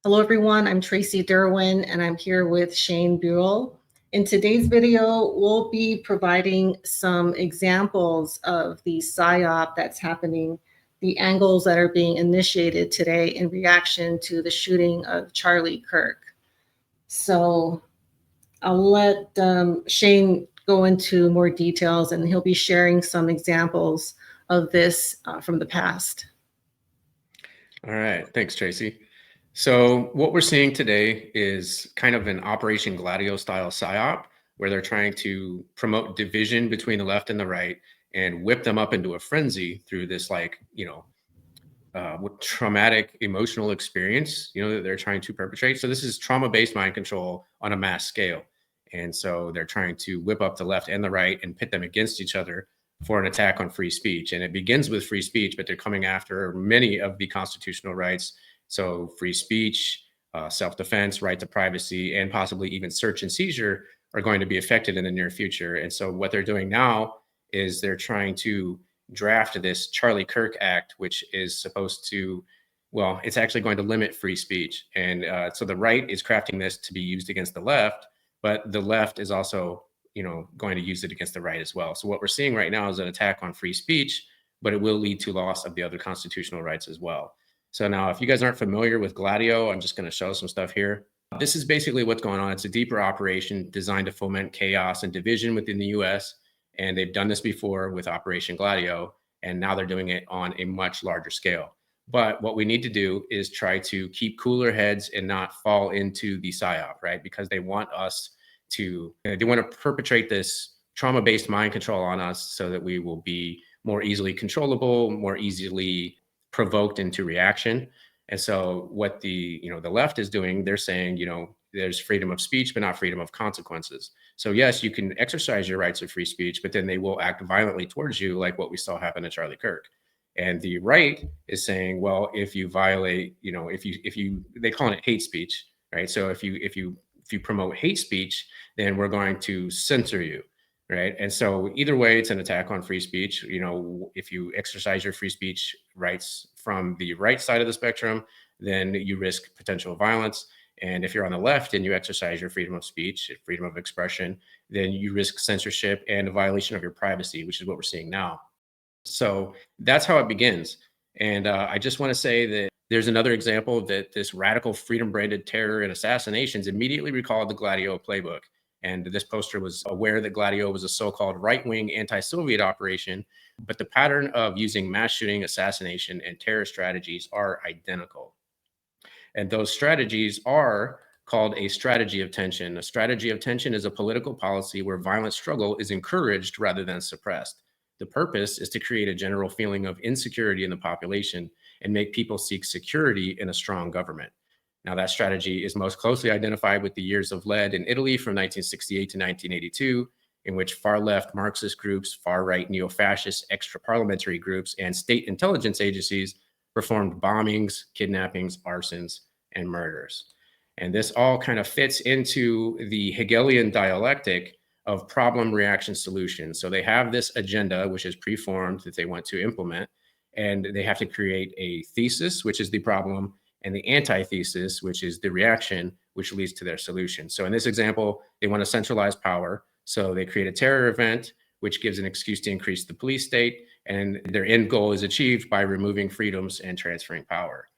Hello everyone, I'm Tracy Derwin and I'm here with Shane Buell. In today's video, we'll be providing some examples of the PSYOP that's happening, the angles that are being initiated today in reaction to the shooting of Charlie Kirk. So I'll let Shane go into more details and he'll be sharing some examples of this from the past. All right, thanks, Tracy. So what we're seeing today is kind of an Operation Gladio style PSYOP, where they're trying to promote division between the left and the right and whip them up into a frenzy through this traumatic emotional experience, that they're trying to perpetrate. So this is trauma-based mind control on a mass scale. And so they're trying to whip up the left and the right and pit them against each other for an attack on free speech. And it begins with free speech, but they're coming after many of the constitutional rights. So free speech, self-defense, right to privacy, and possibly even search and seizure are going to be affected in the near future. And so what they're doing now is they're trying to draft this Charlie Kirk Act, which is supposed to, well, it's actually going to limit free speech. And so the right is crafting this to be used against the left, but the left is also, going to use it against the right as well. So what we're seeing right now is an attack on free speech, but it will lead to loss of the other constitutional rights as well. So now, if you guys aren't familiar with Gladio, I'm just going to show some stuff here. This is basically what's going on. It's a deeper operation designed to foment chaos and division within the US. And they've done this before with Operation Gladio, and now they're doing it on a much larger scale. But what we need to do is try to keep cooler heads and not fall into the PSYOP, right? Because they want us to, they want to perpetrate this trauma-based mind control on us so that we will be more easily controllable, more easily provoked into reaction. And so what the left is doing, they're saying, there's freedom of speech, but not freedom of consequences. So yes, you can exercise your rights of free speech, but then they will act violently towards you, like what we saw happen to Charlie Kirk. And the right is saying, well, if you violate, if you, they call it hate speech, right? So if you promote hate speech, then we're going to censor you, right? And so either way, it's an attack on free speech. If you exercise your free speech rights from the right side of the spectrum, then you risk potential violence. And if you're on the left and you exercise your freedom of speech, freedom of expression, then you risk censorship and a violation of your privacy, which is what we're seeing now. So that's how it begins. And I just want to say that there's another example that this radical freedom branded terror and assassinations immediately recalled the Gladio playbook. And this poster was aware that Gladio was a so-called right-wing anti-Soviet operation, but the pattern of using mass shooting, assassination, and terror strategies are identical. And those strategies are called a strategy of tension. A strategy of tension is a political policy where violent struggle is encouraged rather than suppressed. The purpose is to create a general feeling of insecurity in the population and make people seek security in a strong government. Now, that strategy is most closely identified with the years of lead in Italy from 1968 to 1982, in which far-left Marxist groups, far-right neo-fascist extra-parliamentary groups, and state intelligence agencies performed bombings, kidnappings, arsons, and murders. And this all kind of fits into the Hegelian dialectic of problem, reaction, solution. So they have this agenda, which is preformed, that they want to implement, and they have to create a thesis, which is the problem, and the antithesis, which is the reaction, which leads to their solution. So in this example, they want to centralize power. So they create a terror event, which gives an excuse to increase the police state, and their end goal is achieved by removing freedoms and transferring power.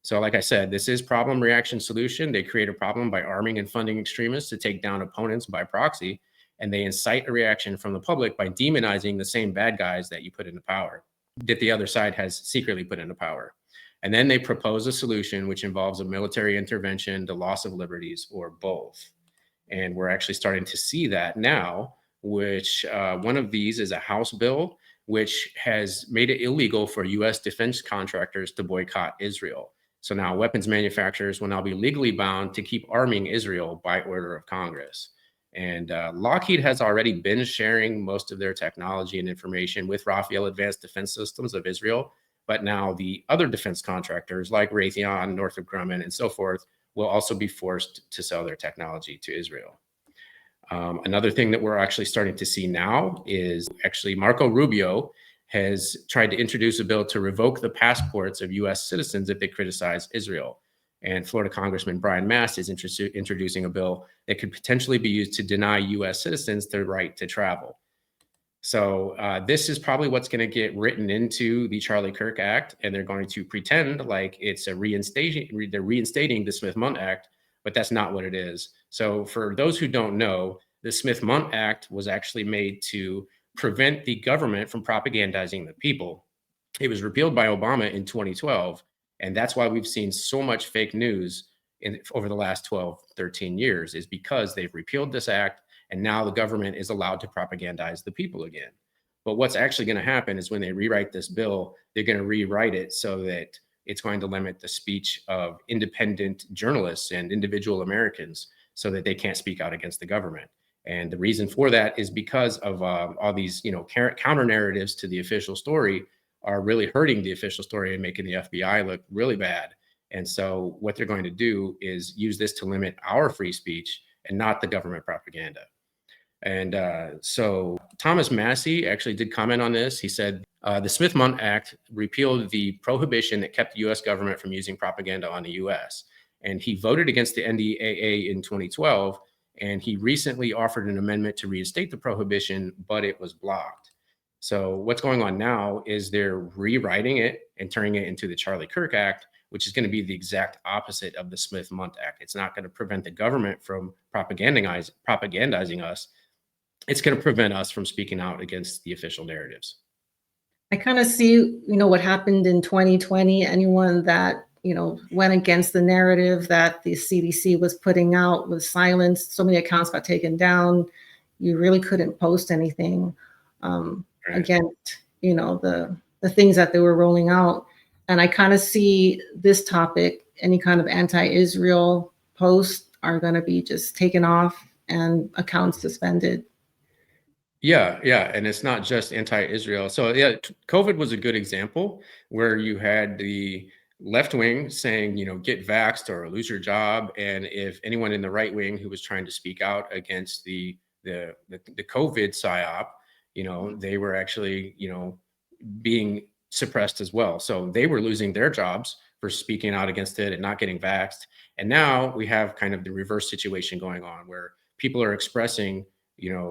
So like I said, this is problem, reaction, solution. They create a problem by arming and funding extremists to take down opponents by proxy, and they incite a reaction from the public by demonizing the same bad guys that you put into power, that the other side has secretly put into power. And then they propose a solution which involves a military intervention, the loss of liberties, or both. And we're actually starting to see that now, which one of these is a House bill, which has made it illegal for US defense contractors to boycott Israel. So now weapons manufacturers will now be legally bound to keep arming Israel by order of Congress. And Lockheed has already been sharing most of their technology and information with Rafael Advanced Defense Systems of Israel. But now the other defense contractors like Raytheon, Northrop Grumman, and so forth will also be forced to sell their technology to Israel. Another thing that we're actually starting to see now is actually Marco Rubio has tried to introduce a bill to revoke the passports of US citizens if they criticize Israel. And Florida Congressman Brian Mast is introducing a bill that could potentially be used to deny U.S. citizens the right to travel. So this is probably what's going to get written into the Charlie Kirk Act, and they're going to pretend like it's they're reinstating the Smith-Mundt Act, but that's not what it is. So for those who don't know, the Smith-Mundt Act was actually made to prevent the government from propagandizing the people. It was repealed by Obama in 2012, and that's why we've seen so much fake news over the last 12, 13 years, is because they've repealed this act. And now the government is allowed to propagandize the people again. But what's actually going to happen is when they rewrite this bill, they're going to rewrite it so that it's going to limit the speech of independent journalists and individual Americans so that they can't speak out against the government. And the reason for that is because of all these, counter narratives to the official story are really hurting the official story and making the FBI look really bad. And so what they're going to do is use this to limit our free speech and not the government propaganda. And so Thomas Massie actually did comment on this. He said, the Smith-Mundt Act repealed the prohibition that kept the U.S. government from using propaganda on the U.S. And he voted against the NDAA in 2012. And he recently offered an amendment to reinstate the prohibition, but it was blocked. So what's going on now is they're rewriting it and turning it into the Charlie Kirk Act, which is going to be the exact opposite of the Smith-Mundt Act. It's not going to prevent the government from propagandizing us. It's going to prevent us from speaking out against the official narratives. I kind of see, what happened in 2020. Anyone that, went against the narrative that the CDC was putting out was silenced. So many accounts got taken down. You really couldn't post anything against, the things that they were rolling out. And I kind of see this topic, any kind of anti-Israel posts are going to be just taken off and accounts suspended. Yeah. And it's not just anti-Israel. So yeah, COVID was a good example where you had the left wing saying, get vaxxed or lose your job. And if anyone in the right wing who was trying to speak out against the COVID psyop, they were actually, being suppressed as well. So they were losing their jobs for speaking out against it and not getting vaxxed. And now we have kind of the reverse situation going on where people are expressing,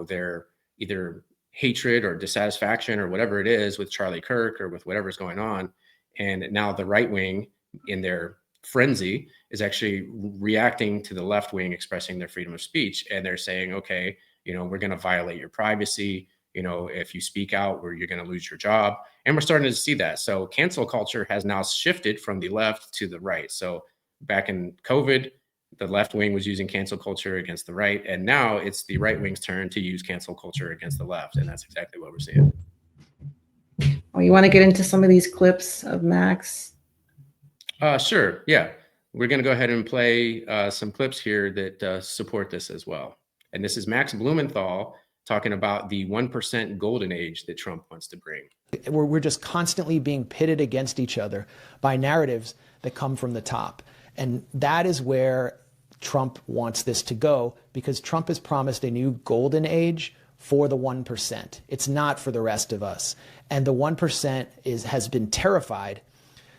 their either hatred or dissatisfaction or whatever it is with Charlie Kirk or with whatever's going on. And now the right wing in their frenzy is actually reacting to the left wing expressing their freedom of speech. And they're saying, okay, we're going to violate your privacy. If you speak out, you're going to lose your job. And we're starting to see that. So cancel culture has now shifted from the left to the right. So back in COVID, the left wing was using cancel culture against the right. And now it's the right wing's turn to use cancel culture against the left. And that's exactly what we're seeing. Oh, you want to get into some of these clips of Max? Sure. Yeah. We're going to go ahead and play some clips here that support this as well. And this is Max Blumenthal talking about the 1% golden age that Trump wants to bring. We're just constantly being pitted against each other by narratives that come from the top. And that is where Trump wants this to go, because Trump has promised a new golden age for the 1%. It's not for the rest of us. And the 1% has been terrified,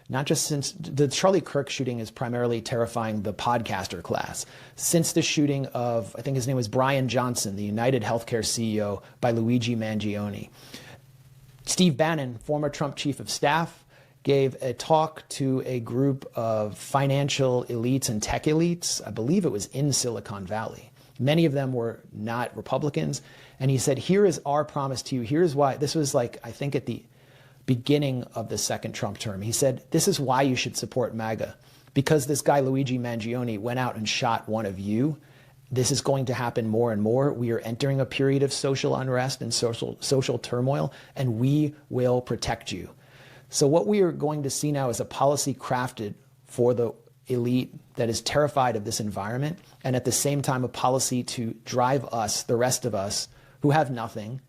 not just since the Charlie Kirk shooting is primarily terrifying the podcaster class. Since the shooting of, I think his name was Brian Johnson, the United Healthcare CEO, by Luigi Mangione. Steve Bannon, former Trump chief of staff, gave a talk to a group of financial elites and tech elites. I believe it was in Silicon Valley. Many of them were not Republicans. And he said, here is our promise to you. Here's why. This was like, I think at the beginning of the second Trump term. He said, this is why you should support MAGA. Because this guy, Luigi Mangione, went out and shot one of you. This is going to happen more and more. We are entering a period of social unrest and social turmoil, and we will protect you. So what we are going to see now is a policy crafted for the elite that is terrified of this environment, and at the same time a policy to drive us, the rest of us, who have nothing,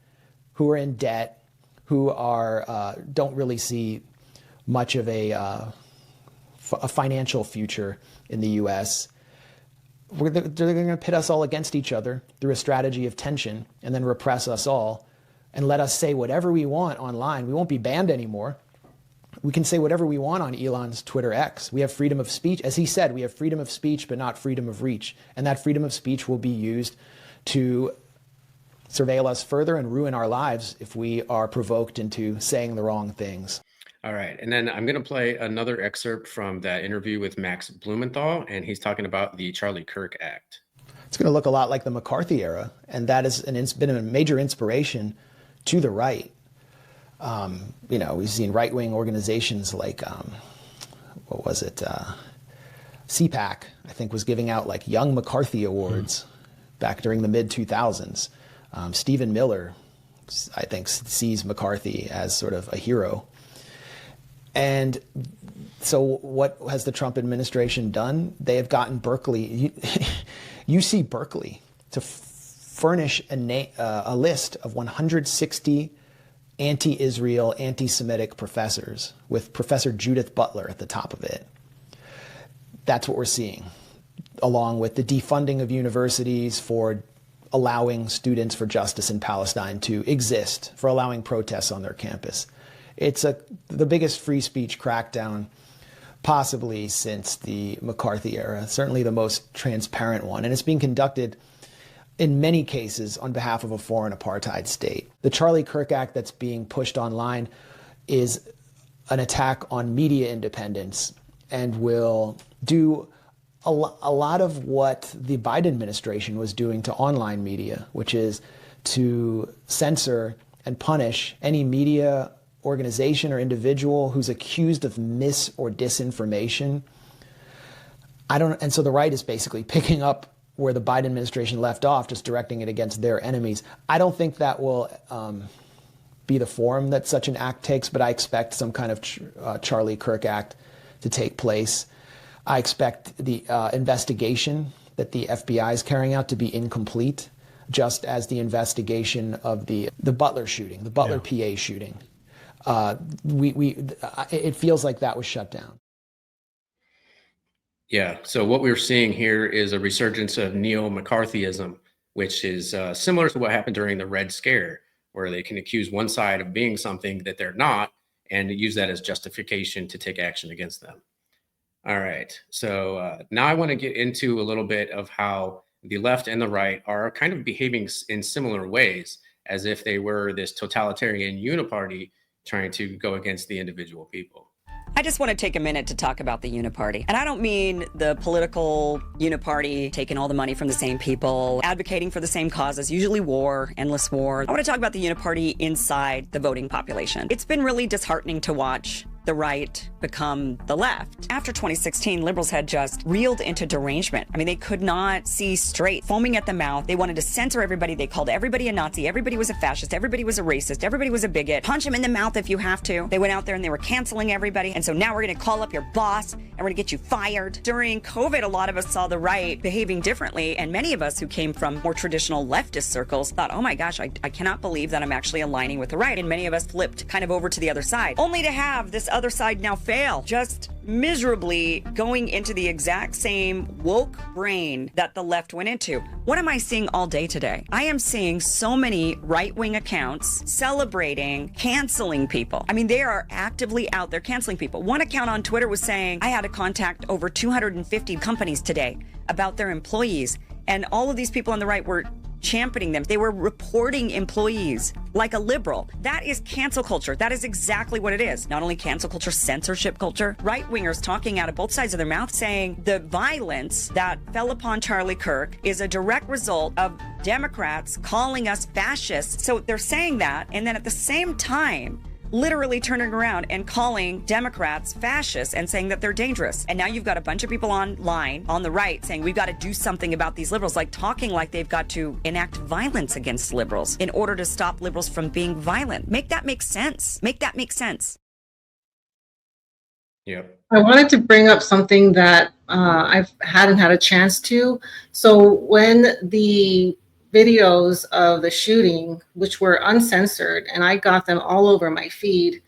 who are in debt, who are don't really see much of a financial future in the U.S. They're going to pit us all against each other through a strategy of tension and then repress us all and let us say whatever we want online. We won't be banned anymore. We can say whatever we want on Elon's Twitter X. We have freedom of speech. As he said, we have freedom of speech, but not freedom of reach. And that freedom of speech will be used to surveil us further and ruin our lives if we are provoked into saying the wrong things. All right. And then I'm going to play another excerpt from that interview with Max Blumenthal, and he's talking about the Charlie Kirk Act. It's going to look a lot like the McCarthy era, and that has been a major inspiration to the right. We've seen right-wing organizations like, CPAC, I think, was giving out like Young McCarthy Awards back during the mid-2000s. Stephen Miller, I think, sees McCarthy as sort of a hero. And so what has the Trump administration done? They have gotten Berkeley, UC Berkeley, to furnish a list of 160 anti-Israel, anti-Semitic professors, with Professor Judith Butler at the top of it. That's what we're seeing, along with the defunding of universities for allowing Students for Justice in Palestine to exist, for allowing protests on their campus. It's the biggest free speech crackdown possibly since the McCarthy era, certainly the most transparent one. And it's being conducted in many cases on behalf of a foreign apartheid state. The Charlie Kirk Act that's being pushed online is an attack on media independence and will do a lot of what the Biden administration was doing to online media, which is to censor and punish any media organization or individual who's accused of mis or disinformation. And so the right is basically picking up where the Biden administration left off, just directing it against their enemies. I don't think that will be the form that such an act takes, but I expect some kind of Charlie Kirk Act to take place. I expect the investigation that the FBI is carrying out to be incomplete, just as the investigation of the Butler shooting, the Butler PA shooting. It feels like that was shut down. Yeah. So what we're seeing here is a resurgence of neo-McCarthyism, which is similar to what happened during the Red Scare, where they can accuse one side of being something that they're not and use that as justification to take action against them. All right. So now I want to get into a little bit of how the left and the right are kind of behaving in similar ways, as if they were this totalitarian uni-party trying to go against the individual people. I just want to take a minute to talk about the uni-party. And I don't mean the political uni-party taking all the money from the same people, advocating for the same causes, usually war, endless war. I want to talk about the uni-party inside the voting population. It's been really disheartening to watch the right become the left. After 2016, liberals had just reeled into derangement. I mean, they could not see straight, foaming at the mouth. They wanted to censor everybody. They called everybody a Nazi. Everybody was a fascist. Everybody was a racist. Everybody was a bigot. Punch them in the mouth if you have to. They went out there and they were canceling everybody. And so now we're going to call up your boss and we're going to get you fired. During COVID, a lot of us saw the right behaving differently. And many of us who came from more traditional leftist circles thought, oh my gosh, I cannot believe that I'm actually aligning with the right. And many of us flipped kind of over to the other side, only to have this other side now fail, just miserably going into the exact same woke brain that the left went into. What am I seeing all day today? I am seeing so many right-wing accounts celebrating canceling people. I mean, they are actively out there canceling people. One account on Twitter was saying, I had to contact over 250 companies today about their employees. And all of these people on the right were championing them. They were reporting employees like a liberal. That is cancel culture. That is exactly what it is. Not only cancel culture, censorship culture. Right-wingers talking out of both sides of their mouth saying the violence that fell upon Charlie Kirk is a direct result of Democrats calling us fascists. So they're saying that, and then at the same time, literally turning around and calling Democrats fascists and saying that they're dangerous. And now you've got a bunch of people online on the right saying we've got to do something about these liberals, like talking like they've got to enact violence against liberals in order to stop liberals from being violent. Make that make sense. Make that make sense. Yeah. I wanted to bring up something that I hadn't had a chance to. So when the videos of the shooting, which were uncensored, and I got them all over my feed.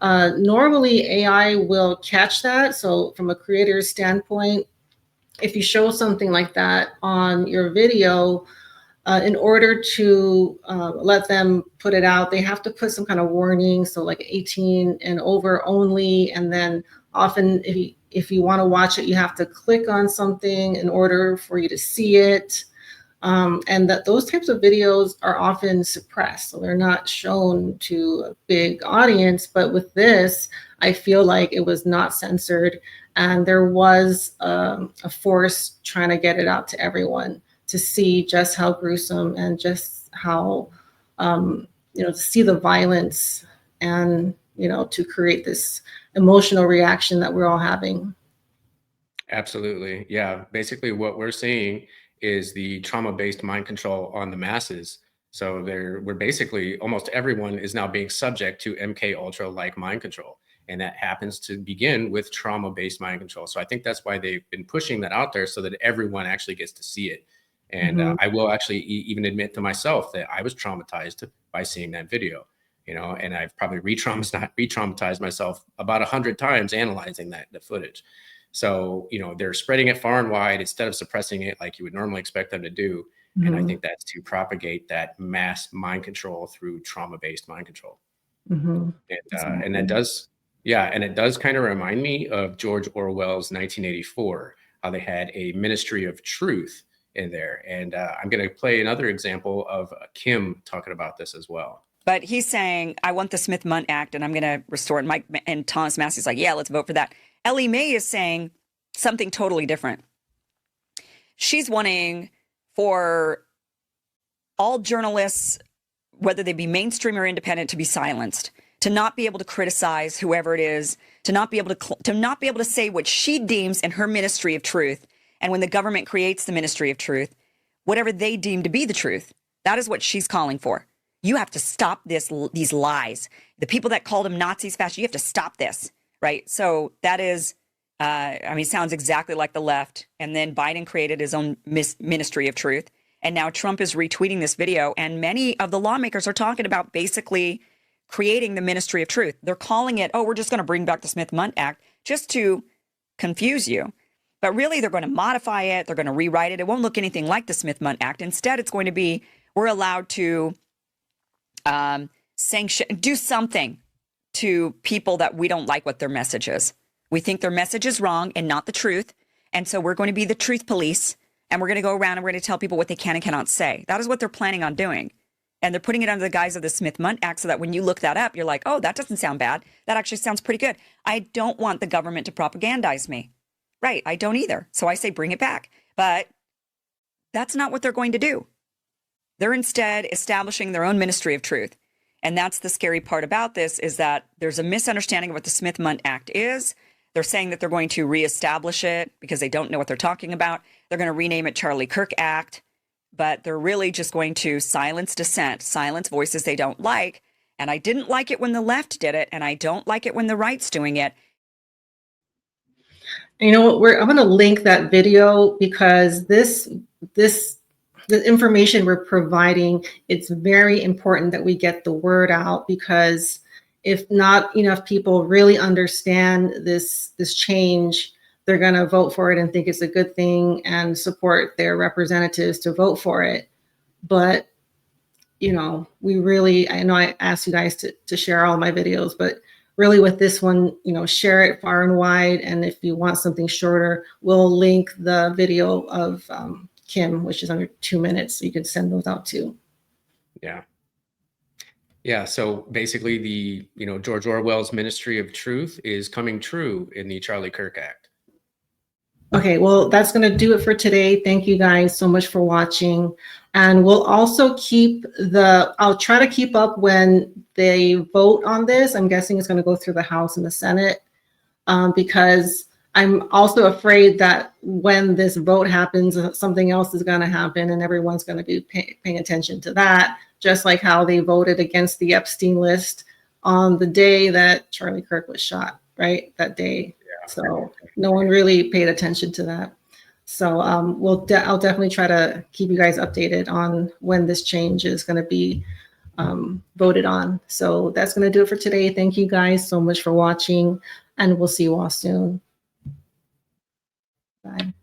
Normally AI will catch that. So from a creator's standpoint, if you show something like that on your video, in order to let them put it out, they have to put some kind of warning. So like 18 and over only. And then often if you want to watch it, you have to click on something in order for you to see it. And that those types of videos are often suppressed. So they're not shown to a big audience. But with this, I feel like it was not censored. And there was a force trying to get it out to everyone to see just how gruesome and just how, to see the violence and, to create this emotional reaction that we're all having. Absolutely. Yeah. Basically, what we're seeing is the trauma-based mind control on the masses. So we're basically, almost everyone is now being subject to MK Ultra-like mind control. And that happens to begin with trauma-based mind control. So I think that's why they've been pushing that out there so that everyone actually gets to see it. And I will actually even admit to myself that I was traumatized by seeing that video, and I've probably re-traumatized myself about 100 times analyzing the footage. So, they're spreading it far and wide instead of suppressing it like you would normally expect them to do. And I think that's to propagate that mass mind control through trauma-based mind control. And that does, and it does kind of remind me of George Orwell's 1984, how they had a ministry of truth in there. And I'm going to play another example of Kim talking about this as well. But he's saying, I want the Smith-Mundt Act and I'm going to restore it. Mike and Thomas Massey's like, yeah, let's vote for that. Ellie Mae is saying something totally different. She's wanting for all journalists, whether they be mainstream or independent, to be silenced, to not be able to criticize whoever it is, to not be able to say what she deems in her ministry of truth. And when the government creates the ministry of truth, whatever they deem to be the truth, that is what she's calling for. You have to stop these lies. The people that called them Nazis, fascists, you have to stop this, right? So that is, sounds exactly like the left. And then Biden created his own ministry of truth. And now Trump is retweeting this video. And many of the lawmakers are talking about basically creating the ministry of truth. They're calling it, we're just going to bring back the Smith-Mundt Act just to confuse you. But really, they're going to modify it. They're going to rewrite it. It won't look anything like the Smith-Mundt Act. Instead, it's going to be, we're allowed to do something to people that we don't like what their message is. We think their message is wrong and not the truth. And so we're going to be the truth police. And we're going to go around and we're going to tell people what they can and cannot say. That is what they're planning on doing. And they're putting it under the guise of the Smith-Mundt Act so that when you look that up, you're like, oh, that doesn't sound bad. That actually sounds pretty good. I don't want the government to propagandize me. Right. I don't either. So I say bring it back. But that's not what they're going to do. They're instead establishing their own ministry of truth. And that's the scary part about this, is that there's a misunderstanding of what the Smith-Mundt Act is. They're saying that they're going to reestablish it because they don't know what they're talking about. They're going to rename it Charlie Kirk Act. But they're really just going to silence dissent, silence voices they don't like. And I didn't like it when the left did it. And I don't like it when the right's doing it. You know what? I'm going to link that video because the information we're providing, it's very important that we get the word out, because if not enough people really understand this change, they're going to vote for it and think it's a good thing and support their representatives to vote for it. But we really, I know I asked you guys to share all my videos, but really with this one, share it far and wide. And if you want something shorter, we'll link the video of Kim, which is under 2 minutes. So you can send those out too. Yeah. So basically the, George Orwell's ministry of truth is coming true in the Charlie Kirk Act. Okay, well, that's going to do it for today. Thank you guys so much for watching. And we'll also I'll try to keep up when they vote on this. I'm guessing it's going to go through the House and the Senate, because I'm also afraid that when this vote happens, something else is going to happen and everyone's going to be paying attention to that, just like how they voted against the Epstein list on the day that Charlie Kirk was shot, right? That day. So no one really paid attention to that. So I'll definitely try to keep you guys updated on when this change is going to be voted on. So that's going to do it for today. Thank you guys so much for watching, and we'll see you all soon. Bye.